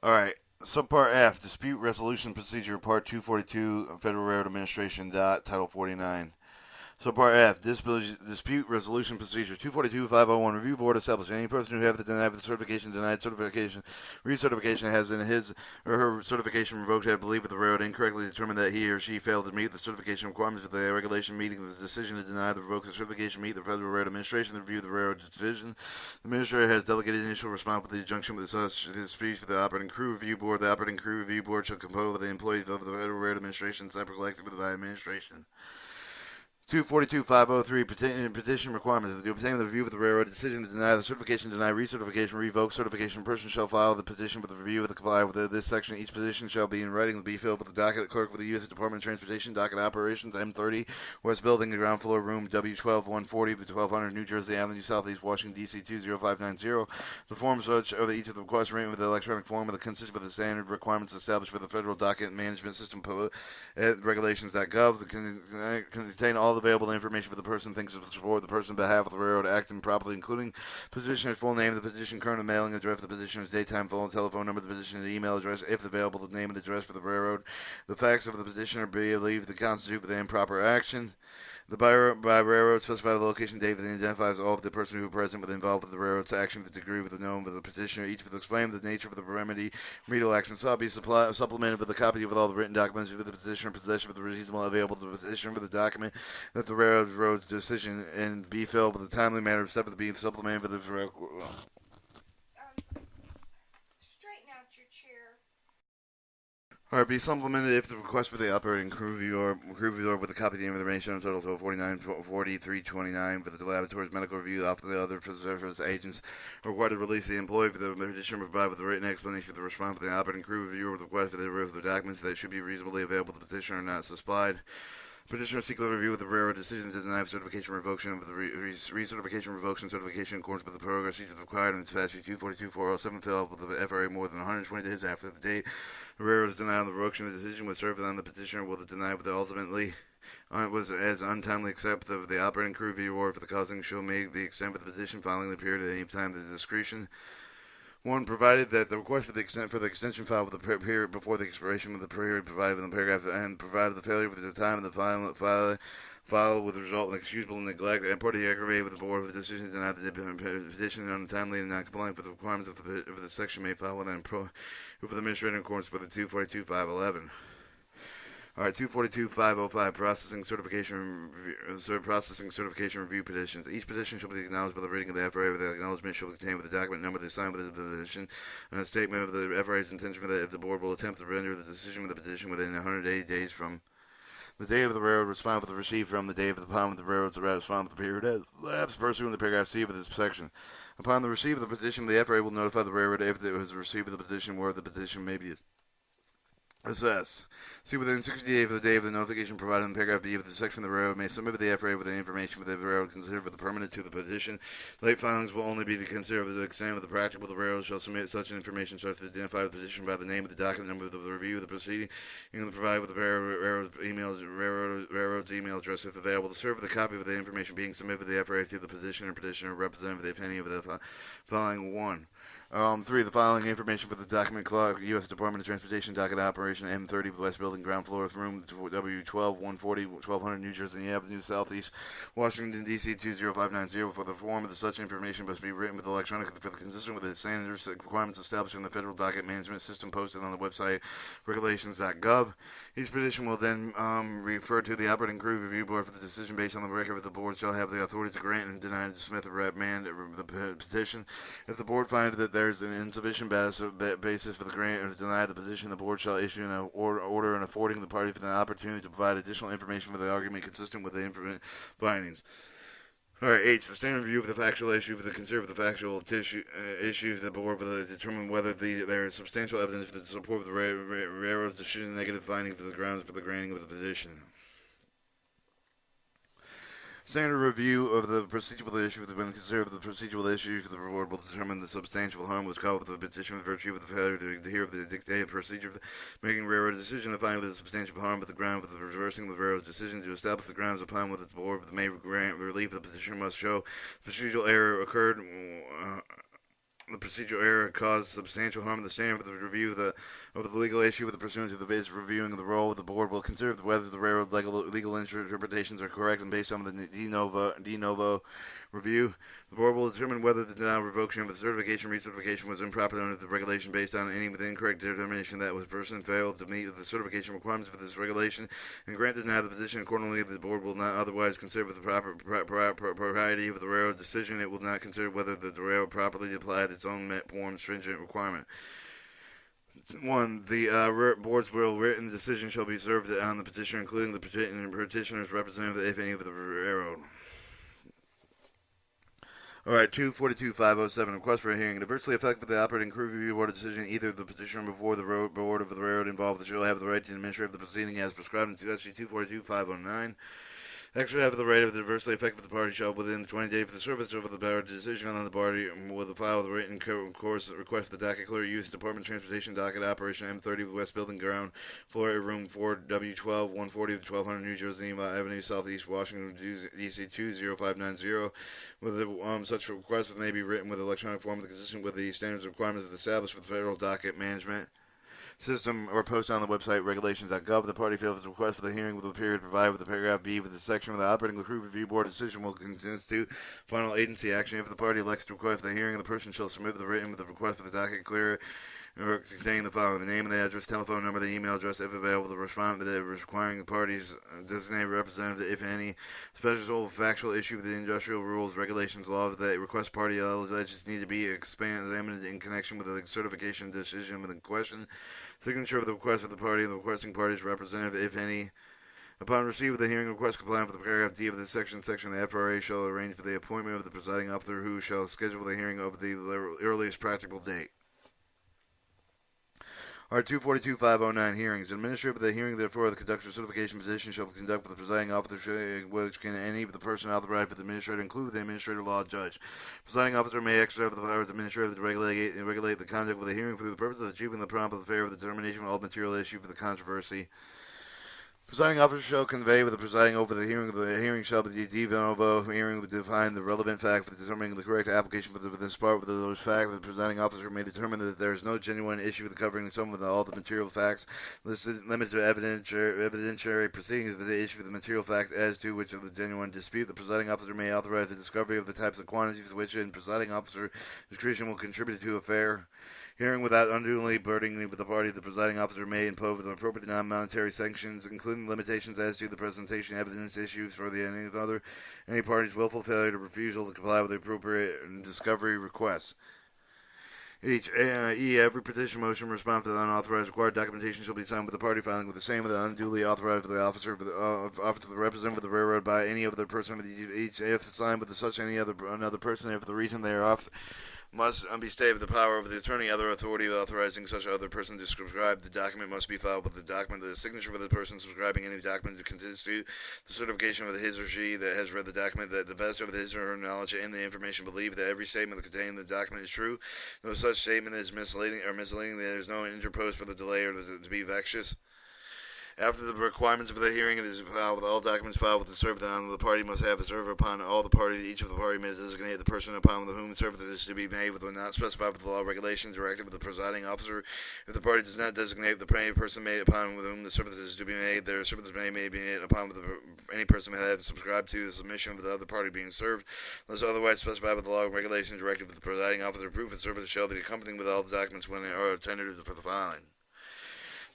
All right. Subpart F, Dispute Resolution Procedure, Part 242, Federal Railroad Administration, Title 49. Subpart F, Dispute Resolution Procedure 242-501. Review Board established any person who have denied the certification, denied certification, recertification has been his or her certification revoked, have believed that the railroad incorrectly determined that he or she failed to meet the certification requirements of the regulation meeting the decision to deny the revoked certification meet the Federal Railroad Administration, the review of the railroad division. The administrator has delegated initial response with the injunction with such disputes for the Operating Crew Review Board. The Operating Crew Review Board shall compose of the employees of the Federal Railroad Administration, separate elected by the administration. 242-503 petition requirements. To obtain the review of the railroad decision to deny the certification, deny recertification, revoke certification, person shall file the petition for the review of the comply with this section. Each petition shall be in writing to be filled with the docket clerk with the U.S. Department of Transportation, docket operations, M30, West Building, the ground floor, room W12-140, 1200 New Jersey Avenue, Southeast Washington, D.C. 20590. The form such of each of the requests written with the electronic form of the consistent with the standard requirements established for the federal docket management system at regulations.gov contain all available information for the person thinks of support the person on behalf of the railroad acting properly, including petitioner's full name, the petition current mailing address, the petitioner's daytime phone, telephone number, the petitioner's email address, if available, the name and address for the railroad. The facts of the petitioner be believed to constitute the improper action. The by railroad specify the location, date, and identifies all of the person who is present with involved with the railroad's action, the degree with the known with the petitioner. Each will explain the nature of the remedial action shall be supplemented with a copy of all the written documents with the petitioner in possession of the reasonable available to the petitioner with the document that the railroad's decision and be filled with a timely manner, except for the being supplemented with the Straighten out your chair. or be supplemented if the request for the operating crew reviewer with a copy of the information on total 494329 for the laboratory's medical review off the other service agents are required to release the employee for the petitioner provide with a written explanation for the response for the operating crew reviewer with the request for the documents that should be reasonably available to the petitioner and not supplied. Petitioner seek a review of the railroad decision to deny certification revocation of the recertification revocation certification in accordance with the procedures required in statute 242-407 filled with the FRA more than 120 days after the date the railroad is denied the revocation of the decision was served on the petitioner will deny with the ultimately was as untimely except the operating crew review or for the causing shall make the extent of the petition following the period at any time the discretion. One, provided that the request for the extension filed with the period before the expiration of the period provided in the paragraph and provided the failure with the time of the file with the result of excusable neglect and party aggravated with the board of the decision to deny the petition untimely and not complying with the requirements of the section may file with the administrator in accordance with the 242-511. All right, 242-505, processing certification review petitions. Each petition shall be acknowledged by the reading of the FRA, with the acknowledgement shall be contained with the document number the assigned with the petition, and a statement of the FRA's intention that if the board will attempt to render the decision with the petition within 180 days from the day of the railroad response with the receipt from the day of the time of the railroad's response with the period as lapsed pursuant to paragraph C of this section. Upon the receipt of the petition, the FRA will notify the railroad if it has received the petition where the petition may be assess. See, within 60 days of the day of the notification provided in paragraph B of the section of the railroad may submit to the FRA with the information that the railroad considered for the permanent to the petition. Late filings will only be to consider to the extent of the practical the railroad shall submit such information so as to identify the petition by the name of the document number of the review of the proceeding and provide with the railroad's email address if available to serve with a copy of the information being submitted to the FRA to the petitioner and petitioner representative if any of the following one. 3. The following information for the document clock, U.S. Department of Transportation, docket operation, M30, West Building, ground floor, room W12-140, 1200 New Jersey Avenue, Southeast, Washington, D.C. 20590. For the form of such information must be written with electronic for the consistent with the standards requirements established in the federal docket management system posted on the website regulations.gov. Each petition will then refer to the operating crew review board for the decision based on the record of the board shall have the authority to grant and deny to submit the petition. If the board finds that there is an insufficient basis for the grant or to deny the petition, the board shall issue an order and affording the party an opportunity to provide additional information for the argument consistent with the findings. All right, H. The standard review of the factual issue for the consider of the factual issue of the board will determine whether there is substantial evidence for the support of the railroad's decision negative finding for the grounds for the granting of the petition. Standard review of the procedural issue when considered the procedural issue the board will determine the substantial harm was caused with the petition with virtue of the failure to adhere of the dictated procedure of making railroad decision to find with the substantial harm with the ground with the reversing of the railroad's decision to establish the grounds upon which the board may grant relief the petitioner must show procedural error occurred the procedural error caused substantial harm to the standard of the review of the legal issue with the pursuant to the base reviewing of the role of the board will consider whether the railroad legal interpretations are correct and based on the de novo review. The board will determine whether the denial revocation of the certification recertification was improper under the regulation based on any incorrect determination that the person failed to meet the certification requirements for this regulation and grant deny the position. Accordingly, the board will not otherwise consider the propriety of the railroad decision. It will not consider whether the railroad properly applied its own form stringent requirement. 1. The board's written decision shall be served on the petitioner, including the petitioner's representative, if any, of the railroad. Alright, 242.507, request for a hearing. To virtually affect the operating crew review board decision, either the petitioner before the board of the railroad involved shall have the right to administer the proceeding as prescribed in section 242.509. Extra have the right of the adversely affected the party shall within 20 days of the service of the board decision on the party will file the written course request for the docket clear use Department of Transportation docket operation M30 West Building Ground floor room 4W12 140 1200 New Jersey Avenue Southeast Washington DC 20590 with such request may be written with electronic form consistent with the standards and requirements established for the federal docket management system or post on the website regulations.gov. The party fails to request for the hearing with the period provided with the paragraph B with the section of the operating crew review board decision will constitute final agency action. If the party elects to request the hearing, the person shall submit the written with the request for the docket clear containing the following: the name and the address, telephone number, the email address, if available, the respondent that requiring the parties designated representative, if any, special factual issue with the industrial rules, regulations, laws that request party alleges need to be examined in connection with the certification decision with the question. Signature of the request of the party and the requesting party's representative, if any. Upon receipt of the hearing request compliant with the paragraph D of this section, the FRA shall arrange for the appointment of the presiding officer who shall schedule the hearing of the earliest practical date. Art 242.509 hearings. Administrator of the hearing, therefore, the conductor certification position shall conduct with the presiding officer, which can any of the person authorized by the administrator include the administrator law judge. Presiding officer may exercise the power of the administrator to regulate the conduct of the hearing for the purpose of achieving the prompt and fair of the determination of all material issue for the controversy. Presiding officer shall convey with the presiding over the hearing shall be de novo hearing to define the relevant fact for determining the correct application for this part with those facts. The presiding officer may determine that there is no genuine issue with covering some of all the material facts listed, limited to evidentiary proceedings that the issue of the material facts as to which of the genuine dispute. The presiding officer may authorize the discovery of the types of quantities which in presiding officer discretion will contribute to a fair hearing without unduly burdening with the party. The presiding officer may impose the appropriate non-monetary sanctions, including limitations as to the presentation of evidence issues for any party's willful failure to refusal to comply with the appropriate discovery requests. Every petition motion response to the unauthorized required documentation shall be signed with the party filing with the same of the unduly authorized by the officer of the representative of the railroad by any other person of each if signed with such another person if the reason they are off must be stated the power of the attorney, other authority authorizing such other person to subscribe. The document must be filed with the document. The signature of the person subscribing any document to constitute the certification of his or she that has read the document that the best of his or her knowledge and the information believed that every statement contained in the document is true. No such statement is misleading. There is no interpose for the delay or to be vexatious. After the requirements of the hearing, it is filed with all documents filed with the server on the party must have the server upon all the parties. Each of the party may designate the person upon whom the server is to be made with not specified with the law, regulations, directive of the presiding officer. If the party does not designate the person made upon with whom the service is to be made, their service may be made upon with any person may have subscribed to the submission of the other party being served, unless otherwise specified with the law, regulations, directive of the presiding officer. Proof of service shall be accompanied with all the documents when they are tendered for the filing.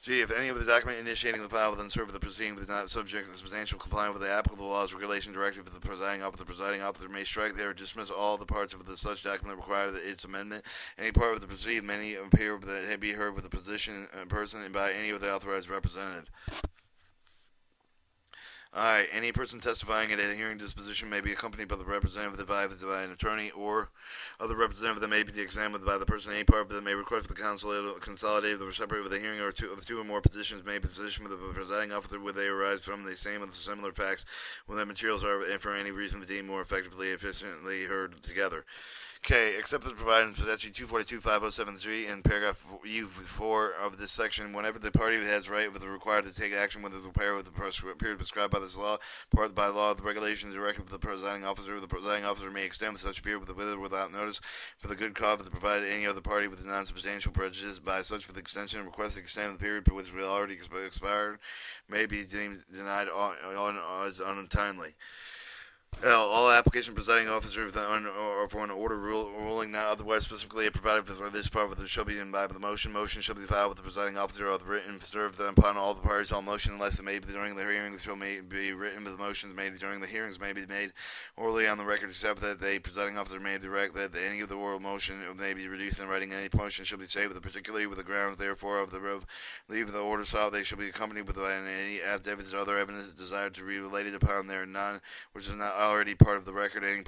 G. If any of the document initiating the file within serve of the proceeding is not subject to substantial compliance with the applicable laws, regulation, directive of the presiding officer may strike there or dismiss all the parts of the such document that require its amendment. Any part of the proceeding may appear that be heard with the position person and by any of the authorized representative. Alright, any person testifying at a hearing disposition may be accompanied by the representative by an attorney or other representative that may be examined by the person. Any part that may request for the consolidated or separate with a hearing or two or more petitions may be positioned with the presiding officer where they arise from the same or similar facts when the materials are for any reason deemed more effectively efficiently heard together. K. Except as provided in statute 242-5073 in paragraph U4 of this section, whenever the party has right with the required to take action within the period with the period prescribed by this law, part by law, the regulations directive of the presiding officer may extend such period with or without notice for the good cause of the provided any other party with non-substantial prejudice by such for the extension request to extend the period which will already expired may be deemed denied as untimely. All application presiding officer for an order ruling not otherwise specifically provided for this part with shall be imbibed by the motion. Motion shall be filed with the presiding officer of the written served upon all the parties. All motion unless it made during the hearing shall be written. But the motions made during the hearings may be made orally on the record, except that the presiding officer may direct that any of the oral motion may be reduced in writing. Any motion shall be saved, particularly with the grounds therefore of the leave of the order sought. They shall be accompanied with any affidavits or other evidence desired to be related upon their which is not already part of the record. Any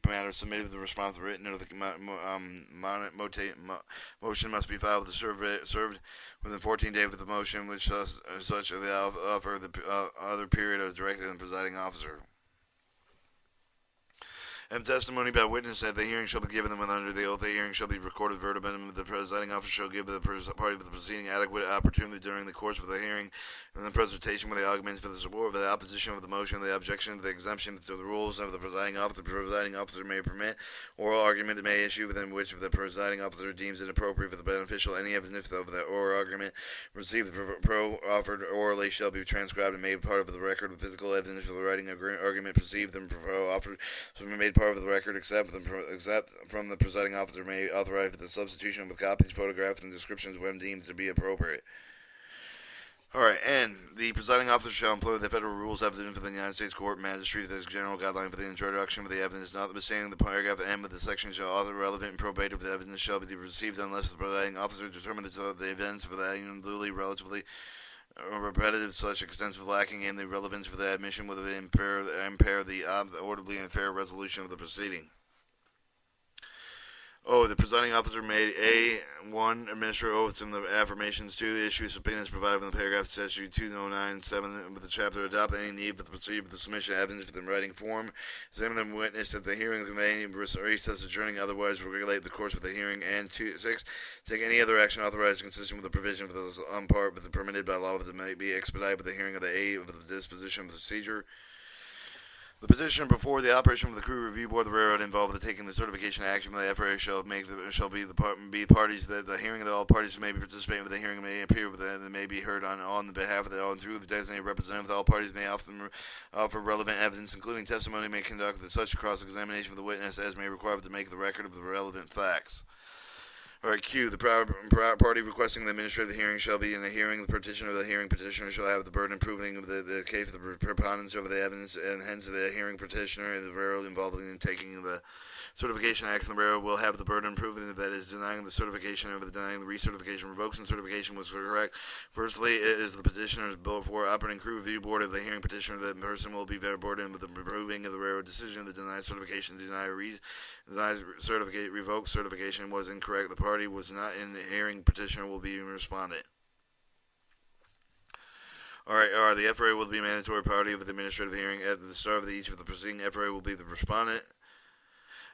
matter submitted with the response written or the motion must be filed with the served within 14 days of the motion, which such the offer the other period of directed and presiding officer. And testimony by witness at the hearing shall be given when under the oath. The hearing shall be recorded verbatim. The presiding officer shall give the party of the proceeding adequate opportunity during the course of the hearing and the presentation with the arguments for the support, for the opposition of the motion, the objection to the exemption to the rules of the presiding officer. The presiding officer may permit oral argument that may issue within which the presiding officer deems it appropriate for the beneficial. Any evidence of the oral argument received offered orally shall be transcribed and made part of the record. The physical evidence for the writing argument perceived and offered shall be made part of the record, except from the presiding officer may authorize the substitution of copies, photographs, and descriptions when deemed to be appropriate. Alright, and the presiding officer shall employ the federal rules of evidence for the United States Court Magistrate as general guideline for the introduction of the evidence, notwithstanding the paragraph M of the section shall author relevant and probative the evidence shall be received unless the presiding officer determines that the events for the unduly relatively repetitive, such extensive lacking in the relevance for the admission would impair the orderly and fair resolution of the proceeding. The presiding officer made A1 administer oaths and the affirmations. 2 issue subpoenas provided in the paragraph statute 209.7 with the chapter adopt any need for the procedure for the submission of evidence in writing form. Examine the witness at the hearings of any recess adjourning, otherwise regulate the course of the hearing. And 6 take any other action authorized consistent with the provision of the part with the permitted by law that may be expedited with the hearing of the A of the disposition of the procedure. The petitioner before the operation of the crew review board of the railroad involved in taking the certification action by the FRA shall be parties that the hearing of all parties may be participating with the hearing may appear with that may be heard on the behalf of the and through the designated representative. All parties may offer relevant evidence, including testimony may conduct such cross-examination of the witness as may require to make the record of the relevant facts. Alright, Q. The party requesting the administrator of the hearing shall be in the hearing. The petitioner of the hearing petitioner shall have the burden of proving the case of the preponderance of the evidence, and hence the hearing petitioner and the railroad involved in taking the certification action. The railroad will have the burden of proving that is denying the certification or denying the recertification, revocation certification was correct. Firstly, it is the petitioner's before operating crew review board of the hearing petitioner that person will be burdened with the proving of the railroad decision to deny certification, revoke certification was incorrect. The party was not in the hearing. Petitioner will be respondent. Alright, the FRA will be mandatory party of the administrative hearing. At the start of each of the proceeding, FRA will be the respondent.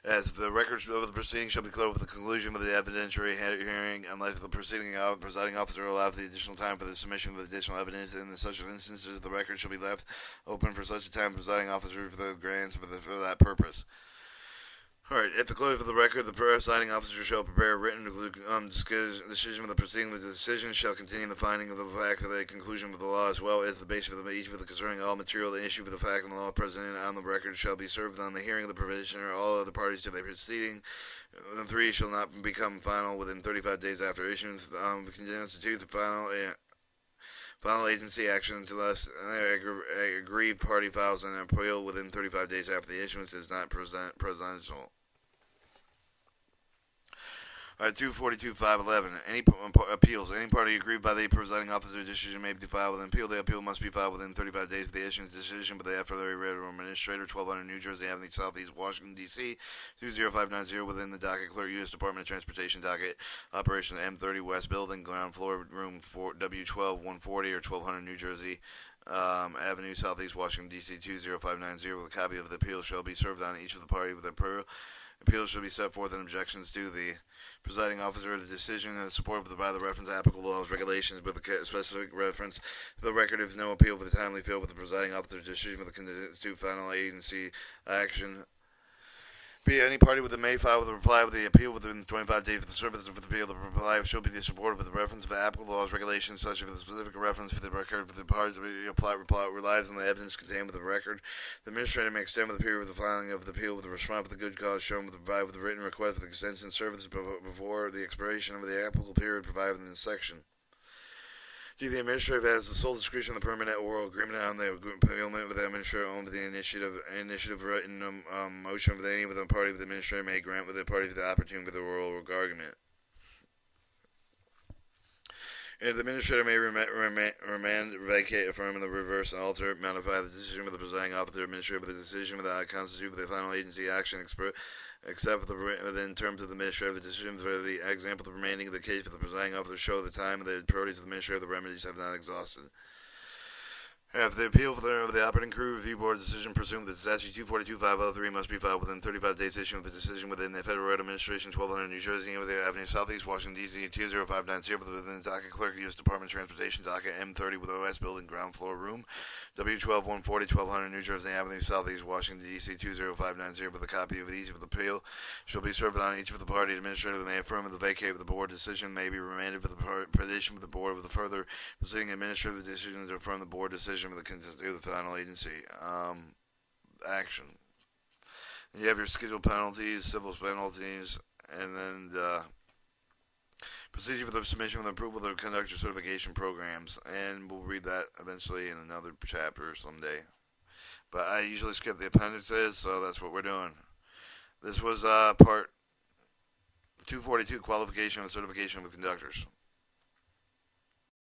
As the records of the proceeding shall be closed with the conclusion of the evidentiary hearing, unless the presiding officer allows the additional time for the submission of additional evidence. In such instances, the record shall be left open for such a time presiding officer for the grants for that purpose. Alright, at the close of the record, the presiding officer shall prepare a written decision of the proceeding. The decision shall contain the finding of the fact of the conclusion of the law, as well as the basis of each of the concerning all material the issue of the fact and the law present on the record shall be served on the hearing of the petitioner all other parties to the proceeding. The 3 shall not become final within 35 days after issuance. Constitute the final agency action unless an aggrieved party files an appeal within 35 days after the issuance is not presidential. 242.511. Any appeals. Any party aggrieved by the presiding officer decision may be filed with an appeal. The appeal must be filed within 35 days of the issuance decision by the FRA Railroad Administrator, 1200 New Jersey Avenue, Southeast Washington, D.C., 20590 within the docket clerk, U.S. Department of Transportation docket, Operation M30 West Building, ground floor, room W12 140 or 1200 New Jersey Avenue, Southeast Washington, D.C. 20590. With a copy of the appeal shall be served on each of the party with appeal. Appeals shall be set forth in objections to the presiding officer of the decision and supported by the reference applicable laws, regulations, with a specific reference to the record. If no appeal for the timely field with the presiding officer decision with the constitute final agency action. B. Any party with a may file with a reply with the appeal within 25 days of the service of the appeal. The reply shall be supported with the reference of the applicable laws, regulations, such as the specific reference for the record for the parties reply relies on the evidence contained with the record. The administrator may extend with the period of the filing of the appeal with the response with the good cause shown with the provide with the written request for the extension service before the expiration of the applicable period provided in this section. D. The administrator has the sole discretion of the permanent oral agreement on the appealment with the administrator owned the initiative written motion with any of the party of the administrator may grant with the party the opportunity with the oral argument. And the administrator may remand, vacate, affirm, and the reverse, and alter, modify the decision with the presiding officer, administrator with the decision without constitute with the final agency action except within terms of the administrator, the decision for the example, the remaining of the case for the presiding officer show the time and the priorities of the administrator, the remedies have not exhausted. If the appeal for the operating crew review board decision pursuant to the statute 242.503 must be filed within 35 days issuing the decision within the Federal Road Administration, 1200 New Jersey, with the Avenue Southeast, Washington, D.C. 20590, within the docket clerk, U.S. Department of Transportation, docket M30 with OS building, ground floor room, W12 140, 1200 New Jersey Avenue Southeast, Washington, D.C. 20590, with a copy of each of the appeal shall be served on each of the party administrator that may affirm the vacate of the board decision may be remanded for the petition with the board with the further proceeding administrative decision to affirm the board decision with the final agency action. You have your scheduled penalties, civil penalties, and then procedure for the submission of the approval of the conductor certification programs. And we'll read that eventually in another chapter someday. But I usually skip the appendices, so that's what we're doing. This was part 242, qualification and certification of conductors.